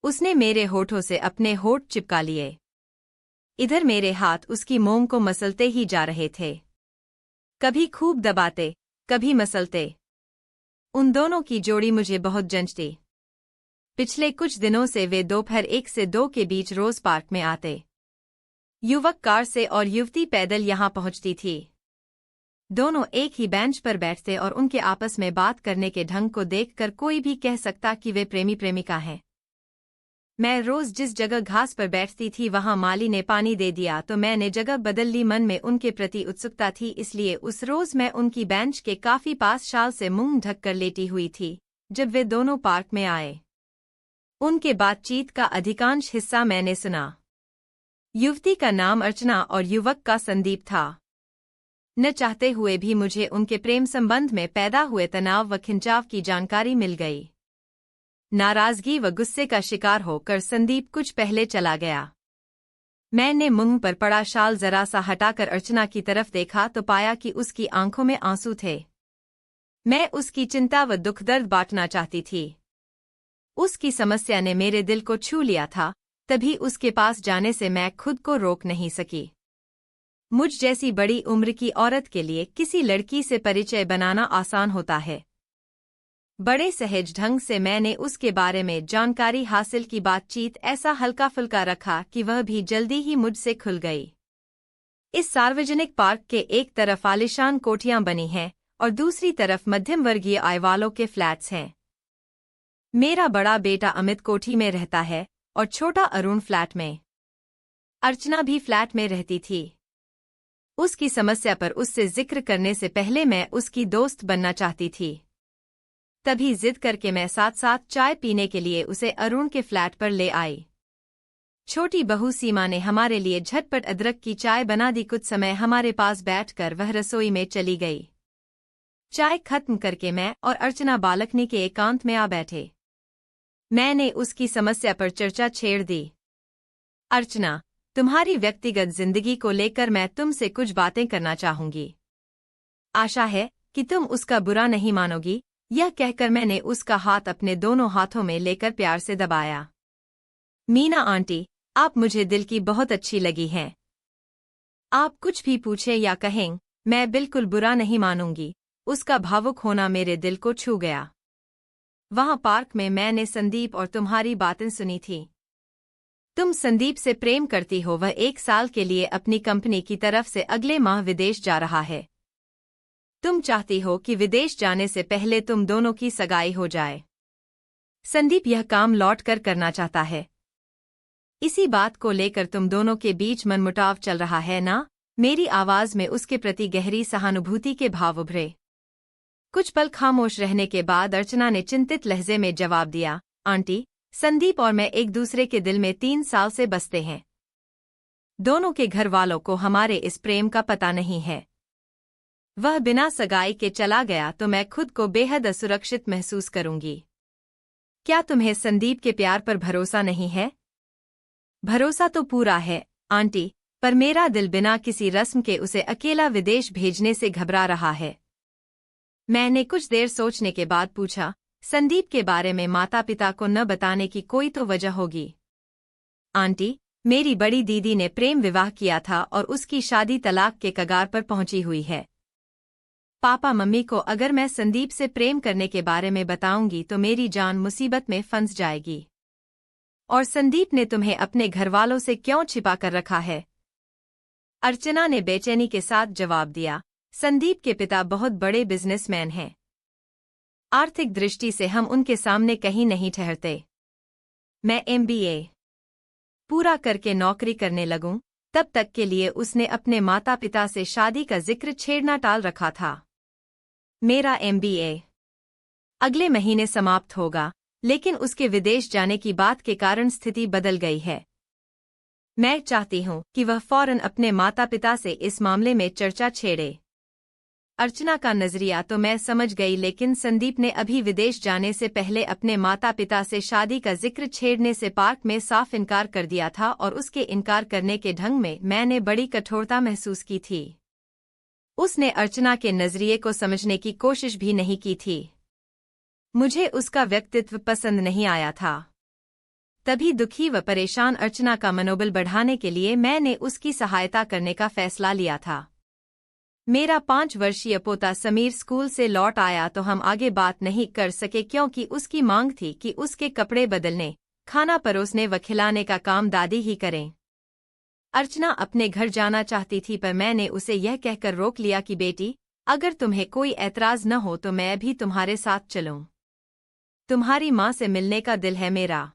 उसने मेरे होठों से अपने होठ चिपका लिए। इधर मेरे हाथ उसकी मोम को मसलते ही जा रहे थे, कभी खूब दबाते, कभी मसलते। उन दोनों की जोड़ी मुझे बहुत जंचती। पिछले कुछ दिनों से वे दोपहर 1 से 2 के बीच रोज पार्क में आते। युवक कार से और युवती पैदल यहाँ पहुँचती थी। दोनों एक ही बेंच पर बैठते और उनके आपस में बात करने के ढंग को देखकर कोई भी कह सकता कि वे प्रेमी प्रेमिका हैं। मैं रोज जिस जगह घास पर बैठती थी वहां माली ने पानी दे दिया तो मैंने जगह बदल ली। मन में उनके प्रति उत्सुकता थी, इसलिए उस रोज मैं उनकी बेंच के काफी पास शाल से मुंह ढक कर लेटी हुई थी। जब वे दोनों पार्क में आए, उनके बातचीत का अधिकांश हिस्सा मैंने सुना। युवती का नाम अर्चना और युवक का संदीप था। न चाहते हुए भी मुझे उनके प्रेम संबंध में पैदा हुए तनाव व खिंचाव की जानकारी मिल गई। नाराजगी व गुस्से का शिकार होकर संदीप कुछ पहले चला गया। मैंने मुंह पर पड़ा शाल जरा सा हटाकर अर्चना की तरफ देखा तो पाया कि उसकी आंखों में आंसू थे। मैं उसकी चिंता व दुख दर्द बांटना चाहती थी। उसकी समस्या ने मेरे दिल को छू लिया था, तभी उसके पास जाने से मैं खुद को रोक नहीं सकी। मुझ जैसी बड़ी उम्र की औरत के लिए किसी लड़की से परिचय बनाना आसान होता है। बड़े सहज ढंग से मैंने उसके बारे में जानकारी हासिल की। बातचीत ऐसा हल्का फुल्का रखा कि वह भी जल्दी ही मुझसे खुल गई। इस सार्वजनिक पार्क के एक तरफ आलीशान कोठियां बनी हैं और दूसरी तरफ मध्यम वर्गीय आय वालों के फ्लैट्स हैं। मेरा बड़ा बेटा अमित कोठी में रहता है और छोटा अरुण फ्लैट में। अर्चना भी फ्लैट में रहती थी। उसकी समस्या पर उससे जिक्र करने से पहले मैं उसकी दोस्त बनना चाहती थी। तभी जिद करके मैं साथ साथ चाय पीने के लिए उसे अरुण के फ्लैट पर ले आई। छोटी बहू सीमा ने हमारे लिए झटपट अदरक की चाय बना दी। कुछ समय हमारे पास बैठकर वह रसोई में चली गई। चाय खत्म करके मैं और अर्चना बालकनी के एकांत में आ बैठे। मैंने उसकी समस्या पर चर्चा छेड़ दी। अर्चना, तुम्हारी व्यक्तिगत जिंदगी को लेकर मैं तुमसे कुछ बातें करना चाहूंगी। आशा है कि तुम उसका बुरा नहीं मानोगी। यह कहकर मैंने उसका हाथ अपने दोनों हाथों में लेकर प्यार से दबाया। मीना आंटी, आप मुझे दिल की बहुत अच्छी लगी हैं। आप कुछ भी पूछे या कहें, मैं बिल्कुल बुरा नहीं मानूंगी। उसका भावुक होना मेरे दिल को छू गया। वहां पार्क में मैंने संदीप और तुम्हारी बातें सुनी थी। तुम संदीप से प्रेम करती हो। वह 1 साल के लिए अपनी कंपनी की तरफ से अगले माह विदेश जा रहा है। तुम चाहती हो कि विदेश जाने से पहले तुम दोनों की सगाई हो जाए। संदीप यह काम लौट कर करना चाहता है। इसी बात को लेकर तुम दोनों के बीच मनमुटाव चल रहा है ना? मेरी आवाज में उसके प्रति गहरी सहानुभूति के भाव उभरे। कुछ पल खामोश रहने के बाद अर्चना ने चिंतित लहजे में जवाब दिया, आंटी, संदीप और मैं एक दूसरे के दिल में 3 साल से बसते हैं। दोनों के घर वालों को हमारे इस प्रेम का पता नहीं है। वह बिना सगाई के चला गया तो मैं खुद को बेहद असुरक्षित महसूस करूंगी। क्या तुम्हें संदीप के प्यार पर भरोसा नहीं है? भरोसा तो पूरा है, आंटी, पर मेरा दिल बिना किसी रस्म के उसे अकेला विदेश भेजने से घबरा रहा है। मैंने कुछ देर सोचने के बाद पूछा, संदीप के बारे में माता पिता को न बताने की कोई तो वजह होगी। आंटी, मेरी बड़ी दीदी ने प्रेम विवाह किया था और उसकी शादी तलाक के कगार पर पहुंची हुई है। पापा मम्मी को अगर मैं संदीप से प्रेम करने के बारे में बताऊंगी तो मेरी जान मुसीबत में फंस जाएगी। और संदीप ने तुम्हें अपने घरवालों से क्यों छिपा कर रखा है? अर्चना ने बेचैनी के साथ जवाब दिया, संदीप के पिता बहुत बड़े बिजनेसमैन हैं। आर्थिक दृष्टि से हम उनके सामने कहीं नहीं ठहरते। मैं MBA पूरा करके नौकरी करने लगूं, तब तक के लिए उसने अपने माता पिता से शादी का जिक्र छेड़ना टाल रखा था। मेरा MBA अगले महीने समाप्त होगा, लेकिन उसके विदेश जाने की बात के कारण स्थिति बदल गई है। मैं चाहती हूं कि वह फौरन अपने माता पिता से इस मामले में चर्चा छेड़े। अर्चना का नजरिया तो मैं समझ गई, लेकिन संदीप ने अभी विदेश जाने से पहले अपने माता पिता से शादी का जिक्र छेड़ने से पार्क में साफ इनकार कर दिया था और उसके इनकार करने के ढंग में मैंने बड़ी कठोरता महसूस की थी। उसने अर्चना के नजरिए को समझने की कोशिश भी नहीं की थी। मुझे उसका व्यक्तित्व पसंद नहीं आया था। तभी दुखी व परेशान अर्चना का मनोबल बढ़ाने के लिए मैंने उसकी सहायता करने का फैसला लिया था। मेरा 5 वर्षीय पोता समीर स्कूल से लौट आया तो हम आगे बात नहीं कर सके क्योंकि उसकी मांग थी कि उसके कपड़े बदलने, खाना परोसने व खिलाने का काम दादी ही करें। अर्चना अपने घर जाना चाहती थी पर मैंने उसे यह कहकर रोक लिया कि बेटी, अगर तुम्हें कोई ऐतराज न हो तो मैं भी तुम्हारे साथ चलूं। तुम्हारी माँ से मिलने का दिल है मेरा।